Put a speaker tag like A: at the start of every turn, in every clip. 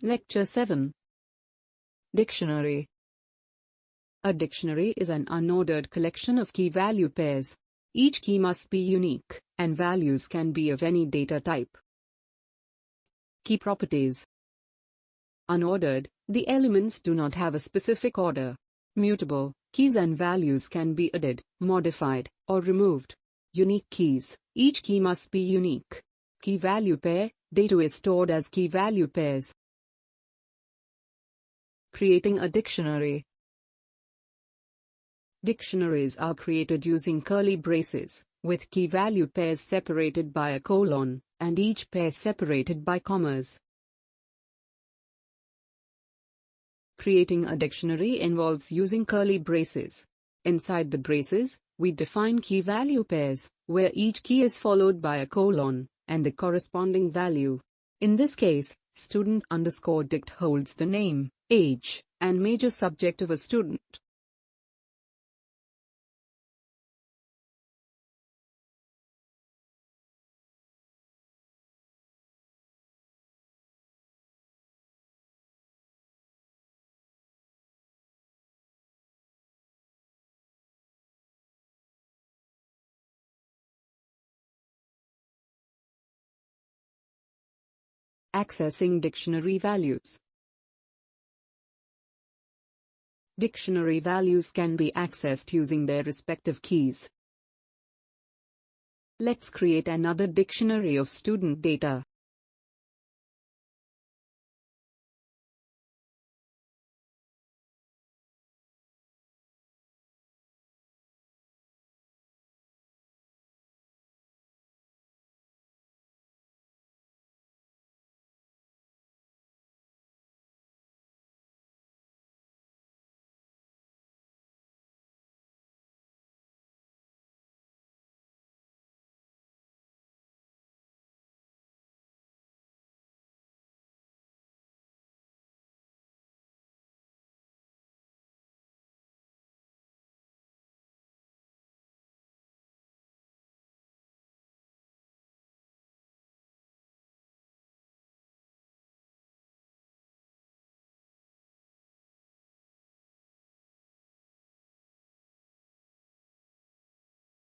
A: Lecture 7. Dictionary. A dictionary is an unordered collection of key-value pairs. Each key must be unique, and values can be of any data type. Key properties. Unordered, the elements do not have a specific order. Mutable, keys and values can be added, modified, or removed. Unique keys, each key must be unique. Key-value pair, data is stored as key-value pairs. Creating a dictionary. Dictionaries are created using curly braces, with key-value pairs separated by a colon, and each pair separated by commas. Creating a dictionary involves using curly braces. Inside the braces, we define key-value pairs, where each key is followed by a colon, and the corresponding value. In this case, student_dict holds the name, age, and major subject of a student. Accessing dictionary values. Dictionary values can be accessed using their respective keys. Let's create another dictionary of student data.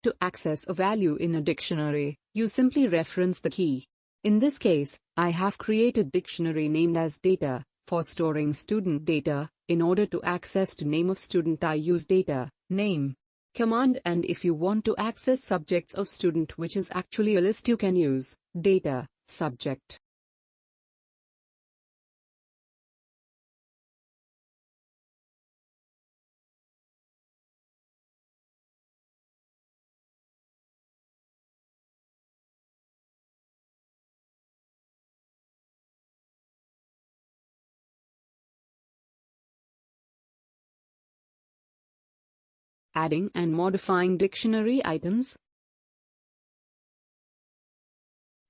A: To access a value in a dictionary, you simply reference the key. In this case, I have created dictionary named as data, for storing student data. In order to access the name of student, I use data, name command, and if you want to access subjects of student, which is actually a list, you can use data, subject. Adding and modifying dictionary items.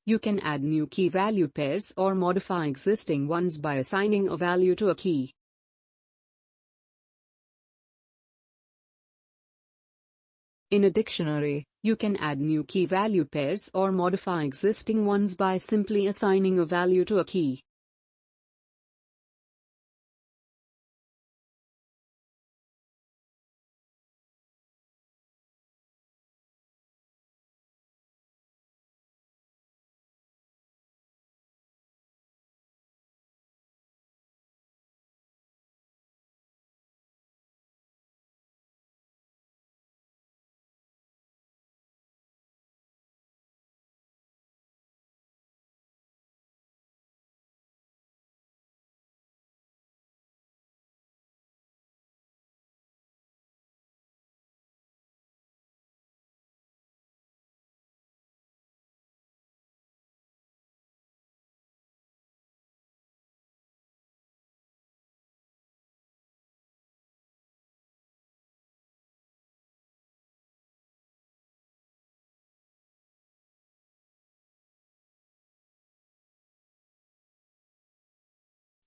A: You can add new key-value pairs or modify existing ones by assigning a value to a key. In a dictionary, you can add new key-value pairs or modify existing ones by simply assigning a value to a key.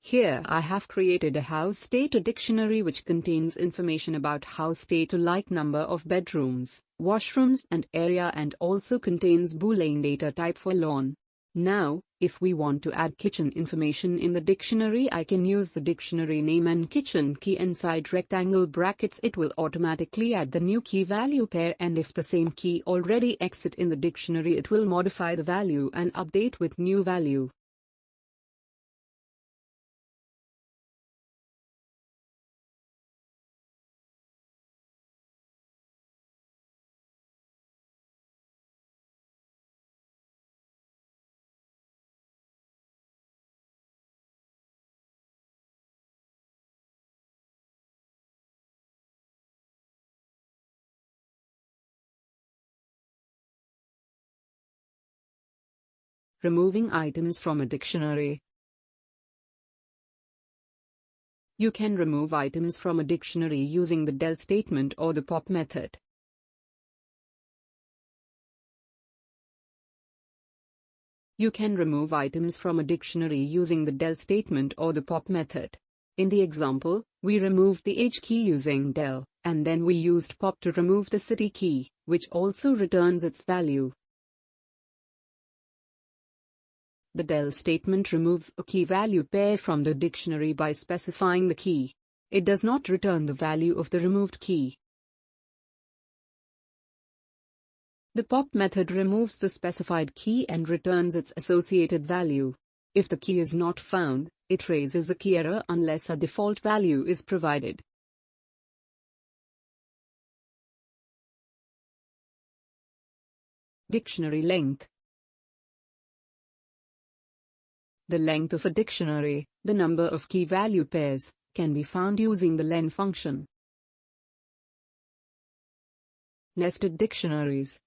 A: Here I have created a house data dictionary which contains information about house data like number of bedrooms, washrooms and area, and also contains Boolean data type for lawn. Now, if we want to add kitchen information in the dictionary, I can use the dictionary name and kitchen key inside rectangle brackets. It will automatically add the new key value pair, and if the same key already exists in the dictionary, it will modify the value and update with new value. Removing items from a dictionary. You can remove items from a dictionary using the del statement or the pop method. You can remove items from a dictionary using the del statement or the pop method. In the example, we removed the H key using del, and then we used pop to remove the city key, which also returns its value. The del statement removes a key value pair from the dictionary by specifying the key. It does not return the value of the removed key. The pop method removes the specified key and returns its associated value. If the key is not found, it raises a key error unless a default value is provided. Dictionary length. The length of a dictionary, the number of key value pairs, can be found using the len function. Nested dictionaries.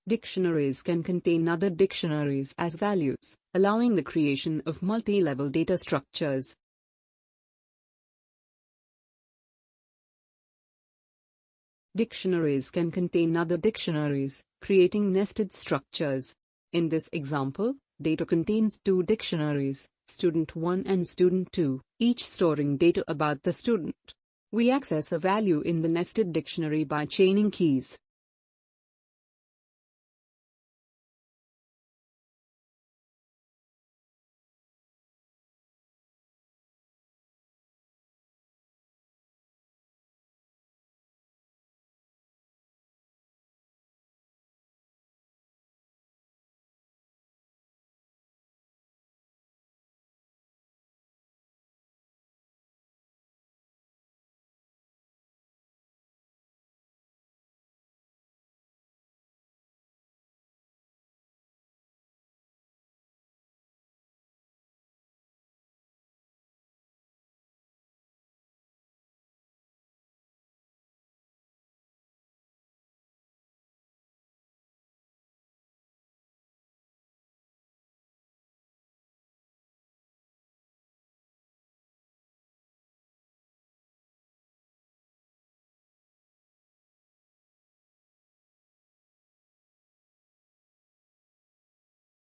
A: Dictionaries can contain other dictionaries as values, allowing the creation of multi-level data structures. Dictionaries can contain other dictionaries, creating nested structures. In this example, data contains two dictionaries, Student 1 and Student 2, each storing data about the student. We access a value in the nested dictionary by chaining keys.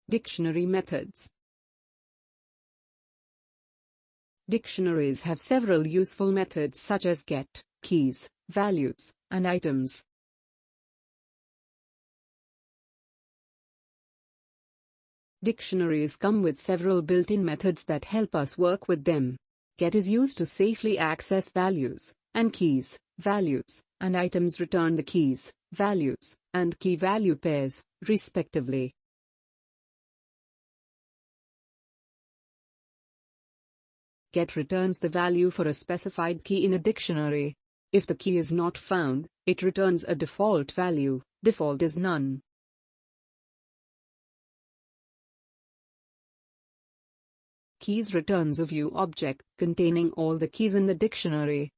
A: Dictionary methods. Dictionaries have several useful methods such as get, keys, values, and items. Dictionaries come with several built-in methods that help us work with them. Get is used to safely access values, and keys, values, and items return the keys, values, and key value pairs, respectively. Get returns the value for a specified key in a dictionary. If the key is not found, it returns a default value. Default is none. Keys returns a view object containing all the keys in the dictionary.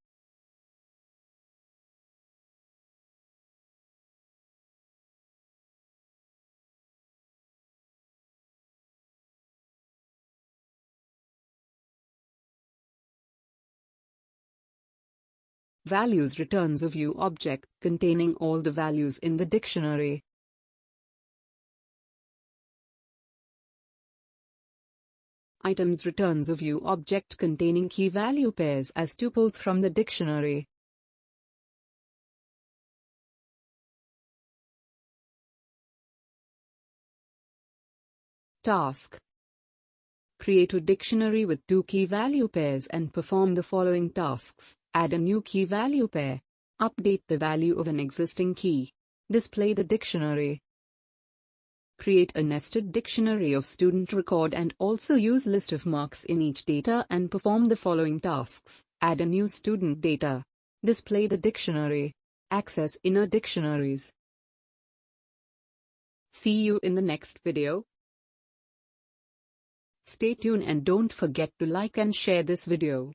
A: Values returns a view object containing all the values in the dictionary. Items returns a view object containing key value pairs as tuples from the dictionary. Task: create a dictionary with 2 key-value pairs and perform the following tasks. Add a new key-value pair. Update the value of an existing key. Display the dictionary. Create a nested dictionary of student record and also use list of marks in each data and perform the following tasks. Add a new student data. Display the dictionary. Access inner dictionaries. See you in the next video. Stay tuned and don't forget to like and share this video.